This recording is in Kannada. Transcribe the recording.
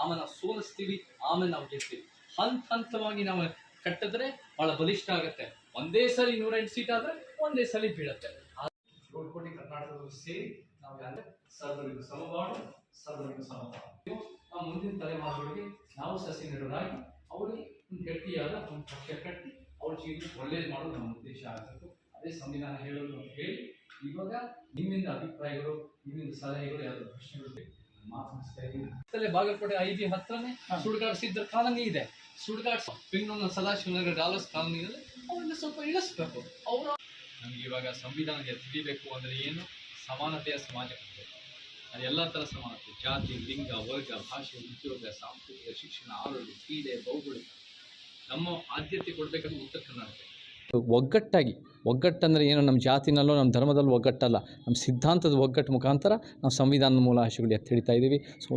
ಆಮೇಲೆ ನಾವು ಸೋಲಿಸ್ತೀವಿ, ಆಮೇಲೆ ನಾವು ಗೆಲ್ತೀವಿ. ಹಂತವಾಗಿ ನಾವು ಕಟ್ಟಿದ್ರೆ ಬಹಳ ಬಲಿಷ್ಠ ಆಗುತ್ತೆ. ಒಂದೇ ಸಲ 108 ಸೀಟ್ ಆದ್ರೆ ಒಂದೇ ಸಲ ಬೀಳುತ್ತೆ. ಕೋಟಿ ಕರ್ನಾಟಕದಲ್ಲಿ ಸೇರಿ ನಾವು ಯಾರು ಸರ್ವರಿಗೂ ಸಮಬಾಳು, ಸರ್ವರಿಗೂ ಸಮಬಾಳು. ನಾವು ಮುಂದಿನ ತಲೆಮಾರುಗಳಿಗೆ ನಾವು ಸಸಿ ನೆಡೋದಾಗಿ ಅವರಿಗೆ ಒಂದು ಗಟ್ಟಿಯಾದ ಒಂದು ಪಕ್ಷ ಕಟ್ಟಿ ಅವ್ರ ಜೀವನ ಒಳ್ಳೇದು ಮಾಡೋದು ನಮ್ಮ ಉದ್ದೇಶ ಆಗಬೇಕು. ಅದೇ ಸಂವಿಧಾನ ಹೇಳೋದು ಅಂತ ಹೇಳಿ ಇವಾಗ ನಿಮ್ಮಿಂದ ಅಭಿಪ್ರಾಯಗಳು, ನಿಮ್ಮಿಂದ ಸಲಹೆಗಳು, ಯಾವ್ದು ಪ್ರಶ್ನೆಗಳು ಬೇಕು ಮಾತನಾಡ್ತಾ ಇದ್ದೀವಿ. ಬಾಗಲಕೋಟೆ ಐಬಿ ಹತ್ರನೇ ಸುಡುಗಾಡು ಸಿದ್ಧರ ಕಾಲನಿ ಇದೆ. ಸುಡುಗಾಡು ಬೆಂಗಳೂರಿನ ಸದಾಶಿವನಗರ ಡಾಲರ್ಸ್ ಕಾಲನಿಯಲ್ಲಿ ಅವ್ರನ್ನ ಸ್ವಲ್ಪ ಇಳಿಸ್ಬೇಕು. ಅವರು ನಮ್ಗೆ ಇವಾಗ ಸಂವಿಧಾನ ತಿಳಿಬೇಕು ಅಂದರೆ ಏನು? ಸಮಾನತೆಯ ಸಮಾಜ ಕಟ್ಟಬೇಕು. ಅದು ಎಲ್ಲ ಥರ ಸಮಾನತೆ, ಜಾತಿ, ಲಿಂಗ, ವರ್ಗ, ಭಾಷೆ, ಉದ್ಯೋಗ, ಸಾಂಸ್ಕೃತಿಕ, ಶಿಕ್ಷಣ, ಆರೋಗ್ಯ, ಕ್ರೀಡೆ, ಭೌಗೋಳಿಕ, ನಮ್ಮ ಆದ್ಯತೆ ಕೊಡಬೇಕಂದ್ರೆ ಉತ್ತರ ಕರ್ನಾಟಕ ಒಗ್ಗಟ್ಟಂದರೆ ಏನು? ನಮ್ಮ ಜಾತಿನಲ್ಲೋ ನಮ್ಮ ಧರ್ಮದಲ್ಲೂ ಒಗ್ಗಟ್ಟಲ್ಲ, ನಮ್ಮ ಸಿದ್ಧಾಂತದ ಒಗ್ಗಟ್ಟು ಮುಖಾಂತರ ನಾವು ಸಂವಿಧಾನದ ಮೂಲ ಆಶಯಗಳು ಎತ್ತಿ ಹಿಡಿತಾ ಇದ್ದೀವಿ. ಸೊ